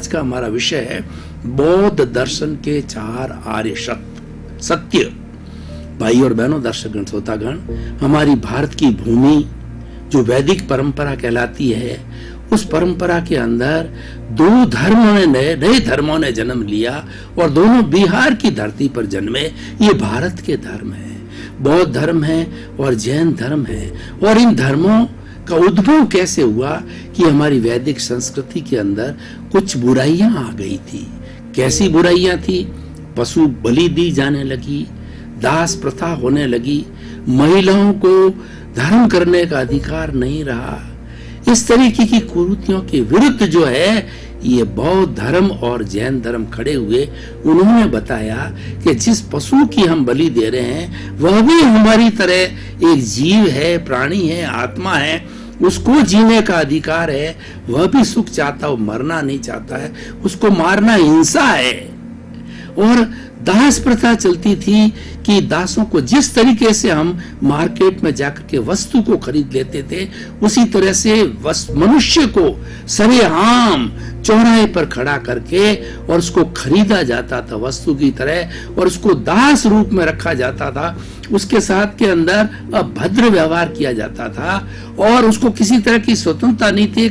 आज का हमारा विषय है बौद्ध दर्शन के 4 आर्य सत्य। भाई और बहनों, दर्शकगण, श्रोतागण, हमारी भारत की भूमि जो वैदिक परंपरा कहलाती है, उस परंपरा के अंदर 2 धर्मों ने नए धर्मों ने जन्म लिया और दोनों बिहार की धरती पर जन्मे। ये भारत के धर्म है, बौद्ध धर्म है और जैन धर्म है। और इन धर्मों का उद्भव कैसे हुआ कि हमारी वैदिक संस्कृति के अंदर कुछ बुराइयां आ गई थी। कैसी बुराइयां थी? पशु बलि दी जाने लगी, दास प्रथा होने लगी, महिलाओं को धर्म करने का अधिकार नहीं रहा। इस तरीके की कुरीतियों के विरुद्ध जो है ये बौद्ध धर्म और जैन धर्म खड़े हुए। उन्होंने बताया कि जिस पशु की हम बलि दे रहे हैं वह भी हमारी तरह एक जीव है, प्राणी है, आत्मा है, उसको जीने का अधिकार है, वह भी सुख चाहता है, मरना नहीं चाहता है, उसको मारना हिंसा है। और दास प्रथा चलती थी कि दासों को जिस तरीके से हम मार्केट में जाकर के वस्तु को खरीद लेते थे, उसी तरह से मनुष्य को सरेआम चौराहे पर खड़ा करके और उसको खरीदा जाता था वस्तु की तरह, और उसको दास रूप में रखा जाता था। उसके साथ के अंदर अभद्र व्यवहार किया जाता था और उसको किसी तरह की स्वतंत्रता नहीं थी,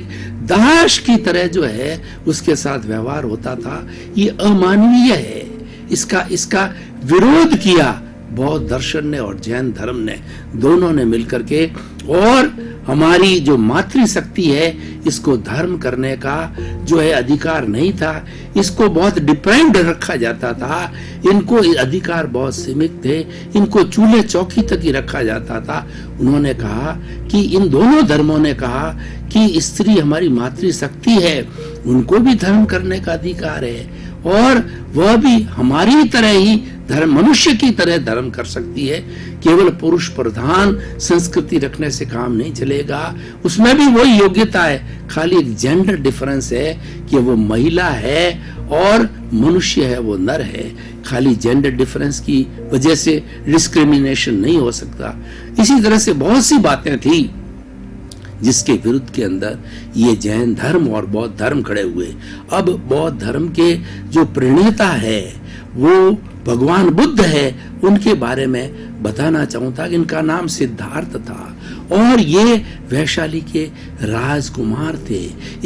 दास की तरह जो है उसके साथ व्यवहार होता था। ये अमानवीय है। इसका विरोध किया बौद्ध दर्शन ने और जैन धर्म ने, दोनों ने मिलकर के। और हमारी जो मातृशक्ति है, इसको धर्म करने का जो है अधिकार नहीं था, इसको बहुत डिपेंड रखा जाता था, इनको अधिकार बहुत सीमित थे, इनको चूल्हे चौकी तक ही रखा जाता था। उन्होंने कहा कि इन दोनों धर्मों ने कहा कि स्त्री हमारी मातृशक्ति है, उनको भी धर्म करने का अधिकार है और वह भी हमारी तरह ही धर्म, मनुष्य की तरह धर्म कर सकती है। केवल पुरुष प्रधान संस्कृति रखने से काम नहीं चलेगा, उसमें भी वही योग्यता है, खाली एक जेंडर डिफरेंस है कि वो महिला है और मनुष्य है, वो नर है। खाली जेंडर डिफरेंस की वजह से डिस्क्रिमिनेशन नहीं हो सकता। इसी तरह से बहुत सी बातें थी जिसके विरुद्ध के अंदर ये जैन धर्म और बौद्ध धर्म खड़े हुए। अब बौद्ध धर्म के जो प्रणेता है वो भगवान बुद्ध है, उनके बारे में बताना चाहूंगा कि इनका नाम सिद्धार्थ था और ये वैशाली के राजकुमार थे।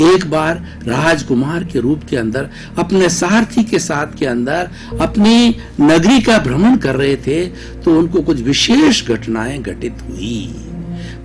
एक बार राजकुमार के रूप के अंदर अपने सारथी के साथ के अंदर अपनी नगरी का भ्रमण कर रहे थे तो उनको कुछ विशेष घटनाएं घटित हुई।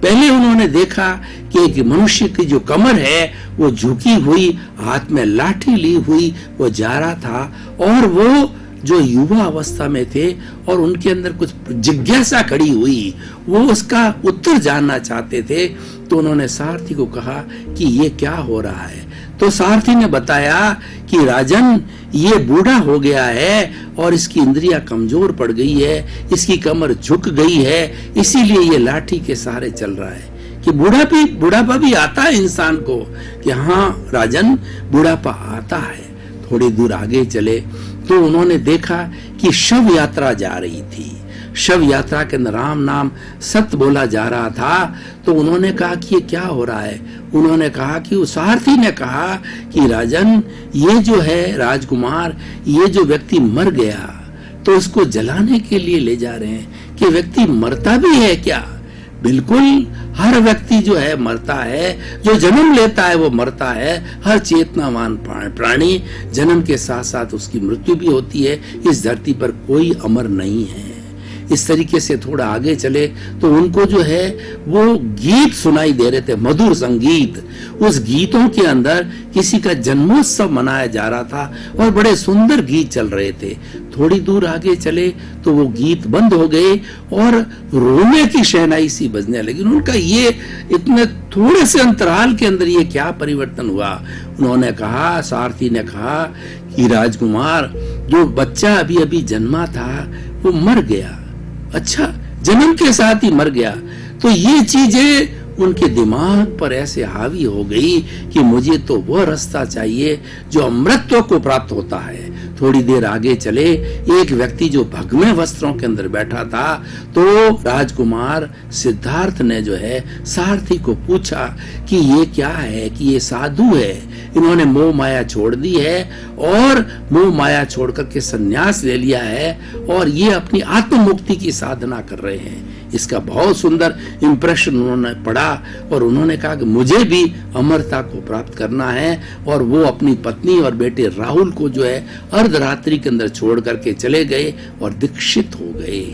पहले उन्होंने देखा कि एक मनुष्य की जो कमर है वो झुकी हुई, हाथ में लाठी ली हुई वो जा रहा था और वो जो युवा अवस्था में थे और उनके अंदर कुछ जिज्ञासा खड़ी हुई, वो उसका उत्तर जानना चाहते थे। तो उन्होंने सारथी को कहा कि ये क्या हो रहा है। तो सारथी ने बताया कि राजन, ये बूढ़ा हो गया है और इसकी इंद्रियां कमजोर पड़ गई है, इसकी कमर झुक गई है, इसीलिए ये लाठी के सहारे चल रहा है। कि बुढ़ापा भी आता है इंसान को, कि हाँ राजन, बुढ़ापा आता है। थोड़ी दूर आगे चले तो उन्होंने देखा कि शव यात्रा जा रही थी। शव यात्रा के अंदर राम नाम सत्य बोला जा रहा था। तो उन्होंने कहा कि ये क्या हो रहा है। उन्होंने कहा कि उस सारथी ने कहा कि राजन, ये जो है राजकुमार, ये जो व्यक्ति मर गया तो उसको जलाने के लिए ले जा रहे हैं। कि व्यक्ति मरता भी है क्या? बिल्कुल, हर व्यक्ति जो है मरता है, जो जन्म लेता है वो मरता है। हर चेतनावान प्राणी जन्म के साथ साथ उसकी मृत्यु भी होती है। इस धरती पर कोई अमर नहीं है। इस तरीके से थोड़ा आगे चले तो उनको जो है वो गीत सुनाई दे रहे थे, मधुर संगीत। उस गीतों के अंदर किसी का जन्मोत्सव मनाया जा रहा था और बड़े सुंदर गीत चल रहे थे। थोड़ी दूर आगे चले तो वो गीत बंद हो गए और रोने की शहनाई सी बजने लगी। उनका ये इतने थोड़े से अंतराल के अंदर ये क्या परिवर्तन हुआ। उन्होंने कहा, सारथी ने कहा कि राजकुमार, जो बच्चा अभी अभी जन्मा था वो मर गया। अच्छा, जन्म के साथ ही मर गया। तो ये चीजें उनके दिमाग पर ऐसे हावी हो गई कि मुझे तो वह रास्ता चाहिए जो अमृतत्व को प्राप्त होता है। थोड़ी देर आगे चले, एक व्यक्ति जो भगवे वस्त्रों के अंदर बैठा था, तो राजकुमार सिद्धार्थ ने जो है सारथी को पूछा कि ये क्या है, कि ये साधु है, इन्होंने मोह माया छोड़ दी है और मोह माया छोड़ करके संन्यास ले लिया है और ये अपनी आत्म मुक्ति की साधना कर रहे हैं। इसका बहुत सुंदर इंप्रेशन उन्होंने पढ़ा और उन्होंने कहा कि मुझे भी अमरता को प्राप्त करना है, और वो अपनी पत्नी और बेटे राहुल को जो है अर्धरात्रि के अंदर छोड़ करके चले गए और दीक्षित हो गए।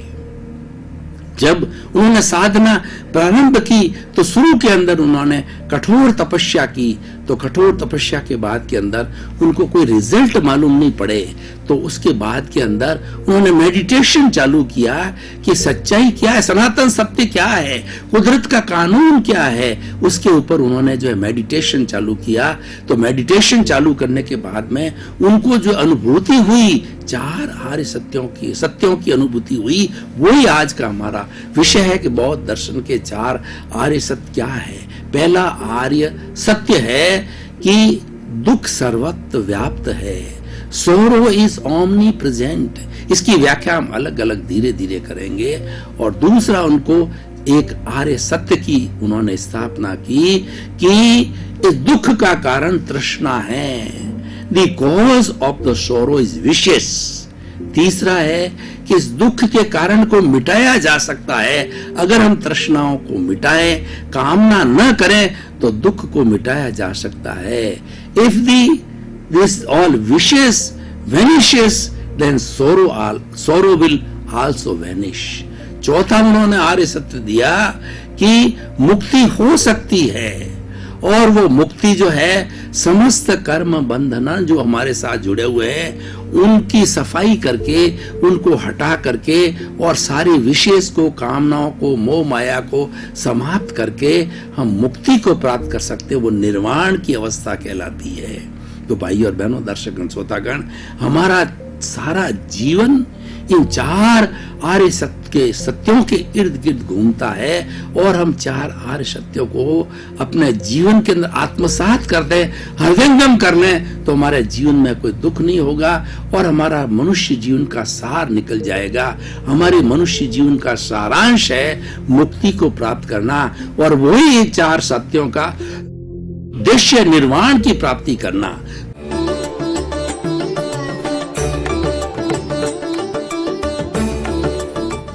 जब उन्होंने साधना प्रारंभ की तो शुरू के अंदर उन्होंने कठोर तपस्या की, तो कठोर तपस्या के बाद के अंदर उनको कोई रिजल्ट मालूम नहीं पड़े, तो उसके बाद के अंदर उन्होंने मेडिटेशन चालू किया कि सच्चाई क्या है, सनातन सत्य क्या है, कुदरत का कानून क्या है, उसके ऊपर उन्होंने जो है मेडिटेशन चालू किया। तो मेडिटेशन चालू करने के बाद में उनको जो अनुभूति हुई, 4 आर्य सत्यों की अनुभूति हुई, वही आज का हमारा विषय है कि बौद्ध दर्शन के 4 आर्य सत्य क्या है। पहला आर्य सत्य है कि दुख सर्वत्र व्याप्त है, सोरो इज ओमनी प्रेजेंट। इसकी व्याख्या हम अलग अलग धीरे धीरे करेंगे। और दूसरा उनको एक आर्य सत्य की उन्होंने स्थापना की कि इस दुख का कारण तृष्णा है, द कॉज ऑफ द सोरो इज विशेस। तीसरा है कि इस दुख के कारण को मिटाया जा सकता है, अगर हम तृष्णाओं को मिटाएं, कामना न करें तो दुख को मिटाया जा सकता है। If this all wishes vanishes then sorrow will also vanish. चौथा उन्होंने आर्य सत्य दिया कि मुक्ति हो सकती है, और वो मुक्ति जो है समस्त कर्म बंधना जो हमारे साथ जुड़े हुए हैं उनकी सफाई करके, उनको हटा करके और सारे विशेष को, कामनाओं को, मोह माया को समाप्त करके हम मुक्ति को प्राप्त कर सकते हैं। वो निर्वाण की अवस्था कहलाती है। तो भाई और बहनों, दर्शकगण, श्रोतागण, हमारा सारा जीवन इन 4 आर्य सत्य के सत्यों के इर्द गिर्द घूमता है, और हम 4 आर्य सत्यों को अपने जीवन के अंदर आत्मसात कर दें, हृदयंगम कर लें, तो हमारे जीवन में कोई दुख नहीं होगा और हमारा मनुष्य जीवन का सार निकल जाएगा। हमारे मनुष्य जीवन का सारांश है मुक्ति को प्राप्त करना, और वही 4 सत्यों का उद्देश्य निर्वाण की प्राप्ति करना।